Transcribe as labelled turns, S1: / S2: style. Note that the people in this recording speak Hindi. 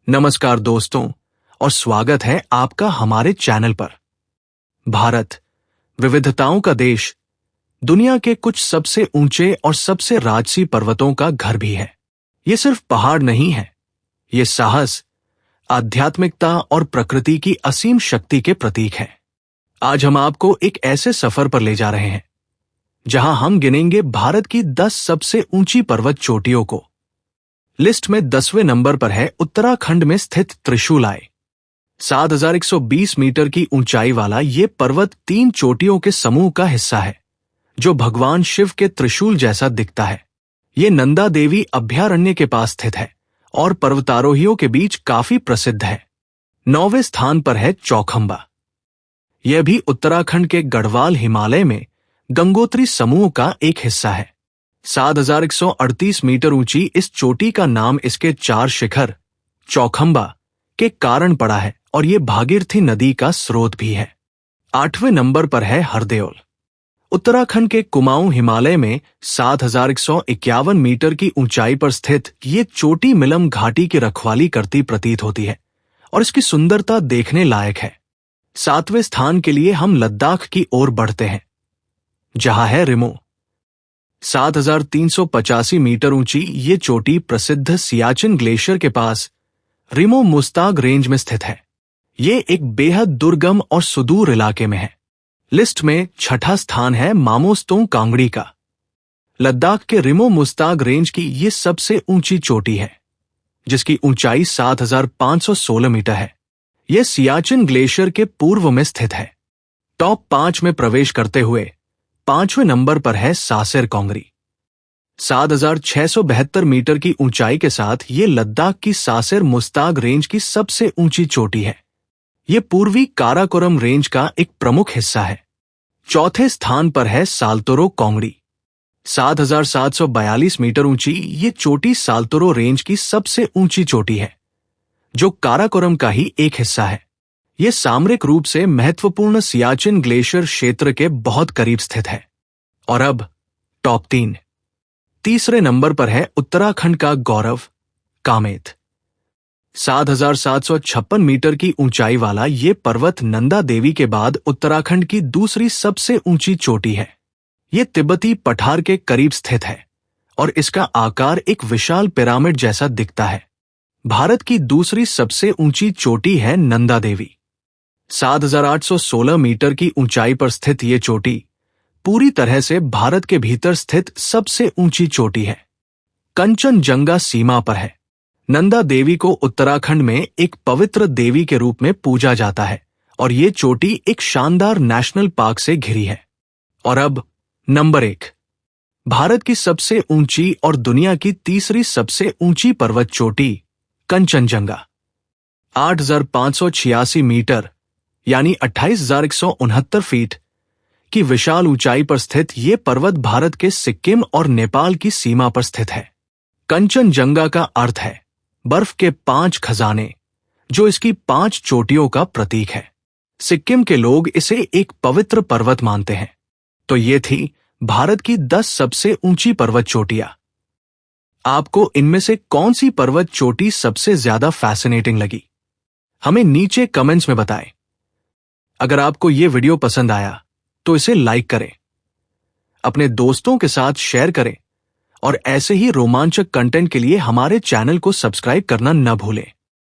S1: नमस्कार दोस्तों और स्वागत है आपका हमारे चैनल पर। भारत विविधताओं का देश, दुनिया के कुछ सबसे ऊंचे और सबसे राजसी पर्वतों का घर भी है। ये सिर्फ पहाड़ नहीं है, ये साहस, आध्यात्मिकता और प्रकृति की असीम शक्ति के प्रतीक है। आज हम आपको एक ऐसे सफर पर ले जा रहे हैं जहां हम गिनेंगे भारत की 10 सबसे ऊंची पर्वत चोटियों को। लिस्ट में 10वें नंबर पर है उत्तराखंड में स्थित त्रिशूलाय। 7120 मीटर की ऊंचाई वाला ये पर्वत 3 चोटियों के समूह का हिस्सा है जो भगवान शिव के त्रिशूल जैसा दिखता है। ये नंदा देवी अभयारण्य के पास स्थित है और पर्वतारोहियों के बीच काफी प्रसिद्ध है। 9वें स्थान पर है चौखंबा। यह भी उत्तराखंड के गढ़वाल हिमालय में गंगोत्री समूह का एक हिस्सा है। 7138 मीटर ऊंची इस चोटी का नाम इसके 4 शिखर चौखंबा के कारण पड़ा है और ये भागीरथी नदी का स्रोत भी है। 8वें नंबर पर है हरदेओल। उत्तराखंड के कुमाऊं हिमालय में 7151 मीटर की ऊंचाई पर स्थित ये चोटी मिलम घाटी की रखवाली करती प्रतीत होती है और इसकी सुंदरता देखने लायक है। 7वें स्थान के लिए हम लद्दाख की ओर बढ़ते हैं जहां है रिमो। 7385 मीटर ऊंची ये चोटी प्रसिद्ध सियाचिन ग्लेशियर के पास रिमो मुस्ताग रेंज में स्थित है। ये एक बेहद दुर्गम और सुदूर इलाके में है। लिस्ट में 6ठा स्थान है मामोस्तोंग कांगड़ी का। लद्दाख के रिमो मुस्ताग रेंज की ये सबसे ऊंची चोटी है जिसकी ऊंचाई 7516 मीटर है। यह सियाचिन ग्लेशियर के पूर्व में स्थित है। टॉप 5 में प्रवेश करते हुए 5वें नंबर पर है सासेर कांगरी। 7672 मीटर की ऊंचाई के साथ ये लद्दाख की सासेर मुस्ताग रेंज की सबसे ऊंची चोटी है। ये पूर्वी काराकोरम रेंज का एक प्रमुख हिस्सा है। चौथे स्थान पर है साल्तोरो कांगड़ी। 7742 मीटर ऊंची ये चोटी साल्तोरो रेंज की सबसे ऊंची चोटी है जो काराकोरम का ही एक हिस्सा है। यह सामरिक रूप से महत्वपूर्ण सियाचिन ग्लेशियर क्षेत्र के बहुत करीब स्थित है। और अब टॉप 3। तीसरे नंबर पर है उत्तराखंड का गौरव कामेत। 7756 मीटर की ऊंचाई वाला ये पर्वत नंदा देवी के बाद उत्तराखंड की दूसरी सबसे ऊंची चोटी है। ये तिब्बती पठार के करीब स्थित है और इसका आकार एक विशाल पिरामिड जैसा दिखता है। भारत की दूसरी सबसे ऊंची चोटी है नंदा देवी। 7816 मीटर की ऊंचाई पर स्थित ये चोटी पूरी तरह से भारत के भीतर स्थित सबसे ऊंची चोटी है। कंचनजंगा सीमा पर है। नंदा देवी को उत्तराखंड में एक पवित्र देवी के रूप में पूजा जाता है और ये चोटी एक शानदार नेशनल पार्क से घिरी है। और अब नंबर 1। भारत की सबसे ऊंची और दुनिया की तीसरी सबसे ऊंची पर्वत चोटी कंचनजंगा। 8586 मीटर यानी 28169 फीट की विशाल ऊंचाई पर स्थित ये पर्वत भारत के सिक्किम और नेपाल की सीमा पर स्थित है। कंचनजंगा का अर्थ है बर्फ के 5 खजाने, जो इसकी 5 चोटियों का प्रतीक है। सिक्किम के लोग इसे एक पवित्र पर्वत मानते हैं। तो ये थी भारत की 10 सबसे ऊंची पर्वत चोटियां। आपको इनमें से कौन सी पर्वत चोटी सबसे ज्यादा फैसिनेटिंग लगी? हमें नीचे कमेंट्स में बताएं। अगर आपको ये वीडियो पसंद आया तो इसे लाइक करें, अपने दोस्तों के साथ शेयर करें और ऐसे ही रोमांचक कंटेंट के लिए हमारे चैनल को सब्सक्राइब करना न भूलें।